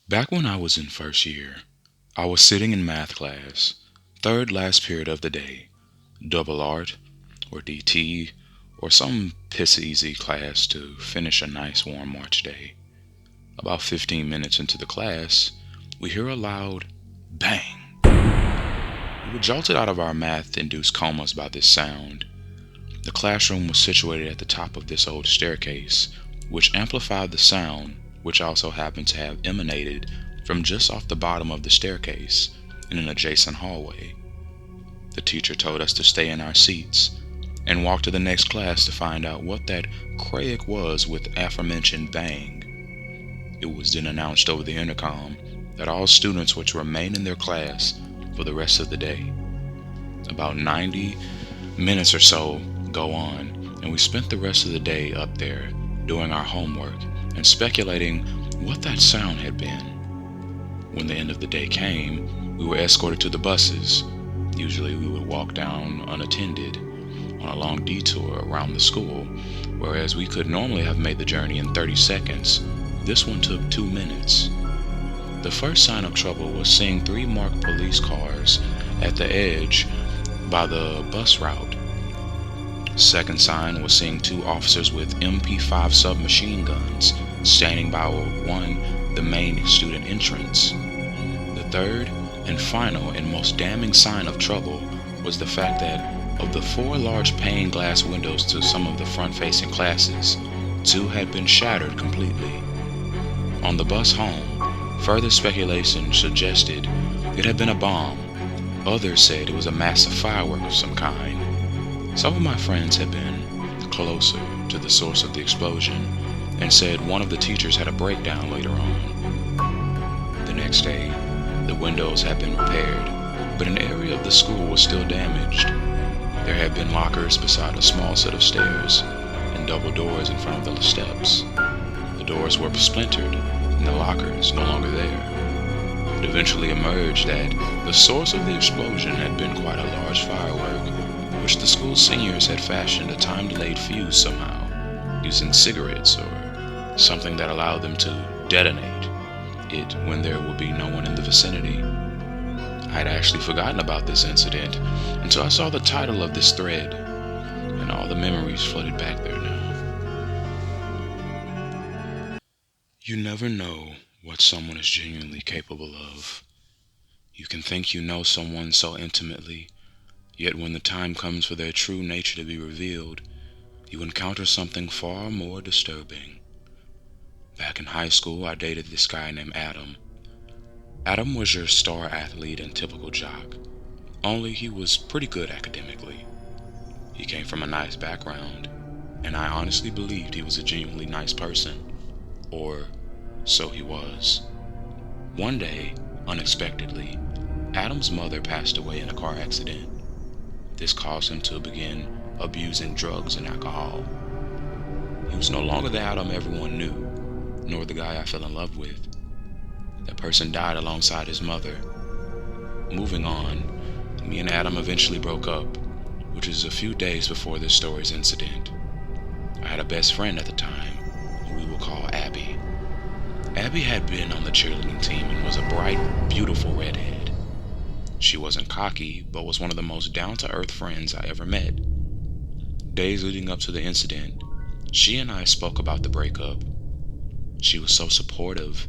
Back when I was in first year, I was sitting in math class, third last period of the day, double art, or DT, or some piss easy class to finish a nice warm March day. About 15 minutes into the class, we hear a loud bang. We were jolted out of our math-induced comas by this sound. The classroom was situated at the top of this old staircase, which amplified the sound, which also happened to have emanated from just off the bottom of the staircase in an adjacent hallway. The teacher told us to stay in our seats and walk to the next class to find out what that Craig was with aforementioned bang. It was then announced over the intercom that all students were to remain in their class for the rest of the day. About 90 minutes or so go on, and we spent the rest of the day up there doing our homework and speculating what that sound had been. When the end of the day came, we were escorted to the buses. Usually we would walk down unattended on a long detour around the school, whereas we could normally have made the journey in 30 seconds. This one took 2 minutes. The first sign of trouble was seeing 3 marked police cars at the edge by the bus route. Second sign was seeing 2 officers with MP5 submachine guns standing by the main student entrance. The third and final and most damning sign of trouble was the fact that of the 4 large pane glass windows to some of the front-facing classes, 2 had been shattered completely. On the bus home, further speculation suggested it had been a bomb. Others said it was a massive firework of some kind. Some of my friends had been closer to the source of the explosion and said one of the teachers had a breakdown later on. The next day, the windows had been repaired, but an area of the school was still damaged. There had been lockers beside a small set of stairs and double doors in front of the steps. The doors were splintered and the lockers no longer there. It eventually emerged that the source of the explosion had been quite a large firework, which the school seniors had fashioned a time-delayed fuse somehow, using cigarettes or something that allowed them to detonate it when there would be no one in the vicinity. I had actually forgotten about this incident until I saw the title of this thread, and all the memories flooded back there now. You never know what someone is genuinely capable of. You can think you know someone so intimately, yet when the time comes for their true nature to be revealed, you encounter something far more disturbing. Back in high school, I dated this guy named Adam. Adam was your star athlete and typical jock, only he was pretty good academically. He came from a nice background, and I honestly believed he was a genuinely nice person, or so he was. One day, unexpectedly, Adam's mother passed away in a car accident. This caused him to begin abusing drugs and alcohol. He was no longer the Adam everyone knew, nor the guy I fell in love with. That person died alongside his mother. Moving on, me and Adam eventually broke up, which is a few days before this story's incident. I had a best friend at the time, who we will call Abby. Abby had been on the cheerleading team and was a bright, beautiful redhead. She wasn't cocky, but was one of the most down-to-earth friends I ever met. Days leading up to the incident, she and I spoke about the breakup. She was so supportive,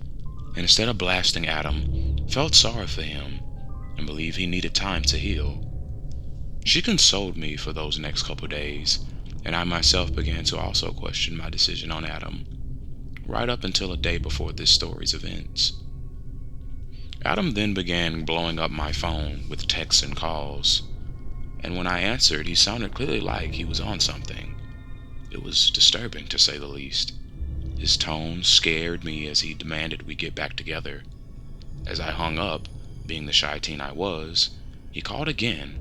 and instead of blasting Adam, felt sorry for him and believed he needed time to heal. She consoled me for those next couple days, and I myself began to also question my decision on Adam, right up until a day before this story's events. Adam then began blowing up my phone with texts and calls, and when I answered, he sounded clearly like he was on something. It was disturbing, to say the least. His tone scared me as he demanded we get back together. As I hung up, being the shy teen I was, he called again,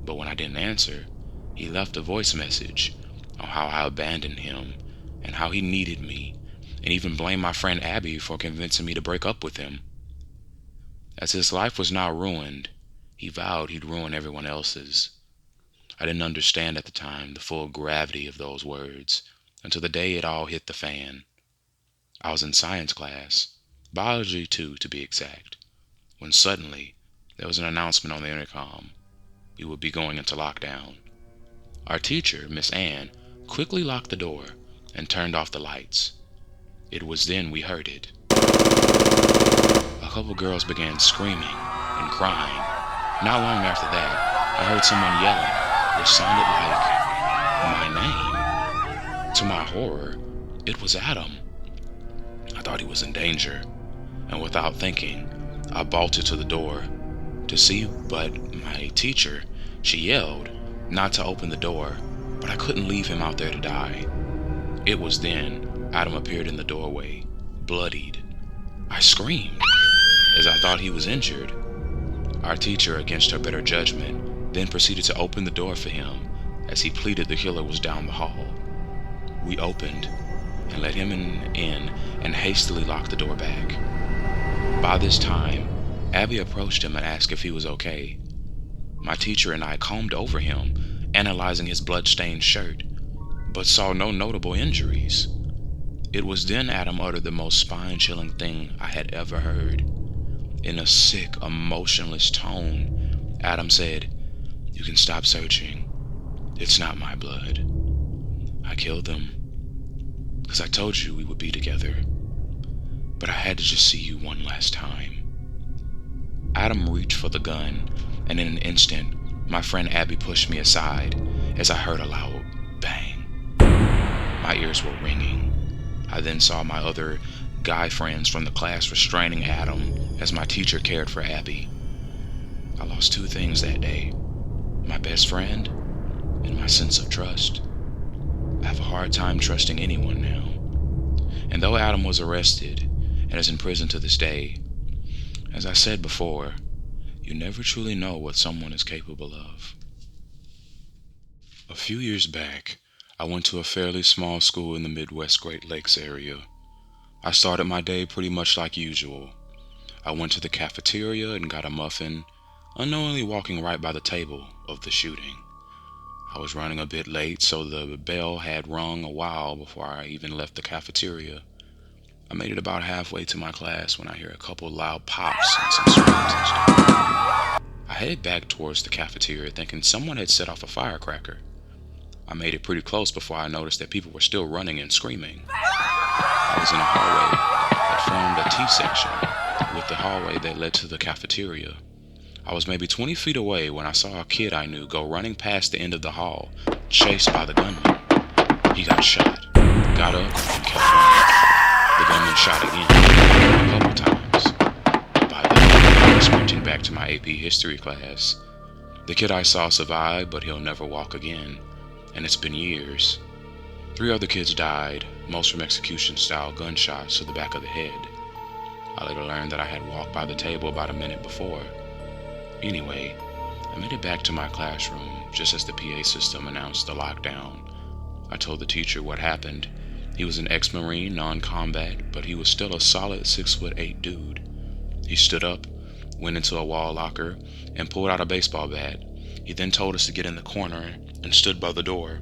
but when I didn't answer, he left a voice message on how I abandoned him and how he needed me, and even blamed my friend Abby for convincing me to break up with him. As his life was now ruined, he vowed he'd ruin everyone else's. I didn't understand at the time the full gravity of those words until the day it all hit the fan. I was in science class, biology 2 to be exact, when suddenly there was an announcement on the intercom. We would be going into lockdown. Our teacher, Miss Ann, quickly locked the door and turned off the lights. It was then we heard it. A couple girls began screaming and crying. Not long after that, I heard someone yelling, which sounded like my name. To my horror, it was Adam. I thought he was in danger, and without thinking, I bolted to the door to see, but my teacher, she yelled not to open the door, but I couldn't leave him out there to die. It was then Adam appeared in the doorway, bloodied. I screamed, as I thought he was injured. Our teacher, against her better judgment, then proceeded to open the door for him as he pleaded the killer was down the hall. We opened and let him in and hastily locked the door back. By this time, Abby approached him and asked if he was okay. My teacher and I combed over him, analyzing his blood-stained shirt, but saw no notable injuries. It was then Adam uttered the most spine-chilling thing I had ever heard. In a sick, emotionless tone, Adam said, "You can stop searching. It's not my blood. I killed them, because I told you we would be together. But I had to just see you one last time." Adam reached for the gun, and in an instant, my friend Abby pushed me aside as I heard a loud bang. My ears were ringing. I then saw my other guy friends from the class restraining Adam as my teacher cared for Abby. I lost two things that day: my best friend and my sense of trust. I have a hard time trusting anyone now. And though Adam was arrested and is in prison to this day, as I said before, you never truly know what someone is capable of. A few years back, I went to a fairly small school in the Midwest Great Lakes area. I started my day pretty much like usual. I went to the cafeteria and got a muffin, unknowingly walking right by the table of the shooting. I was running a bit late, so the bell had rung a while before I even left the cafeteria. I made it about halfway to my class when I hear a couple loud pops and some screams and stuff. I headed back towards the cafeteria thinking someone had set off a firecracker. I made it pretty close before I noticed that people were still running and screaming. I was in a hallway that formed a T-section with the hallway that led to the cafeteria. I was maybe 20 feet away when I saw a kid I knew go running past the end of the hall, chased by the gunman. He got shot, got up, and kept running. The gunman shot again, a couple times. By then, I was sprinting back to my AP history class. The kid I saw survived, but he'll never walk again, and it's been years. 3 other kids died, most from execution-style gunshots to the back of the head. I later learned that I had walked by the table about a minute before. Anyway, I made it back to my classroom just as the PA system announced the lockdown. I told the teacher what happened. He was an ex-Marine, non-combat, but he was still a solid 6'8" dude. He stood up, went into a wall locker, and pulled out a baseball bat. He then told us to get in the corner and stood by the door.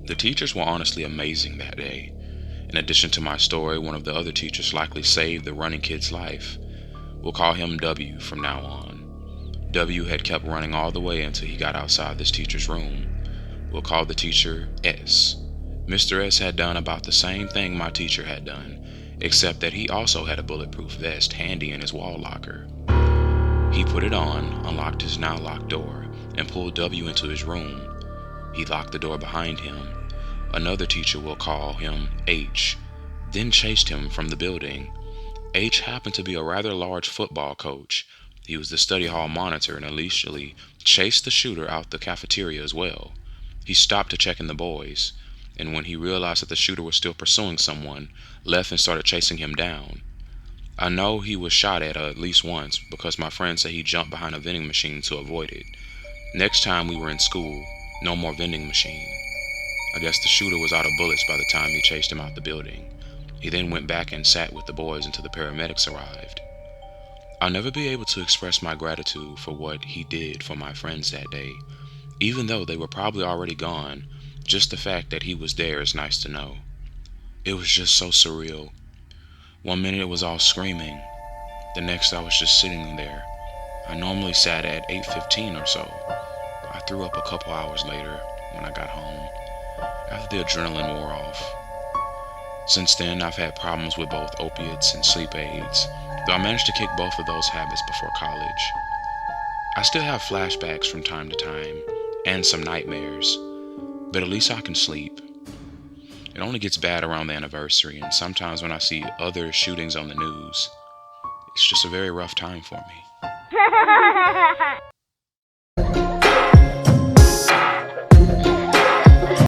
The teachers were honestly amazing that day. In addition to my story, one of the other teachers likely saved the running kid's life. We'll call him W from now on. W had kept running all the way until he got outside this teacher's room. We'll call the teacher S. Mr. S had done about the same thing my teacher had done, except that he also had a bulletproof vest handy in his wall locker. He put it on, unlocked his now locked door, and pulled W into his room. He locked the door behind him. Another teacher, will call him H, then chased him from the building. H happened to be a rather large football coach. He was the study hall monitor and allegedly chased the shooter out the cafeteria as well. He stopped to check in the boys, and when he realized that the shooter was still pursuing someone, left and started chasing him down. I know he was shot at least once because my friend said he jumped behind a vending machine to avoid it. Next time we were in school, no more vending machine. I guess the shooter was out of bullets by the time he chased him out the building. He then went back and sat with the boys until the paramedics arrived. I'll never be able to express my gratitude for what he did for my friends that day. Even though they were probably already gone, just the fact that he was there is nice to know. It was just so surreal. One minute it was all screaming, the next I was just sitting there. I normally sat at 8:15 or so. I threw up a couple hours later when I got home, after the adrenaline wore off. Since then, I've had problems with both opiates and sleep aids, though I managed to kick both of those habits before college. I still have flashbacks from time to time, and some nightmares, but at least I can sleep. It only gets bad around the anniversary, and sometimes when I see other shootings on the news, it's just a very rough time for me.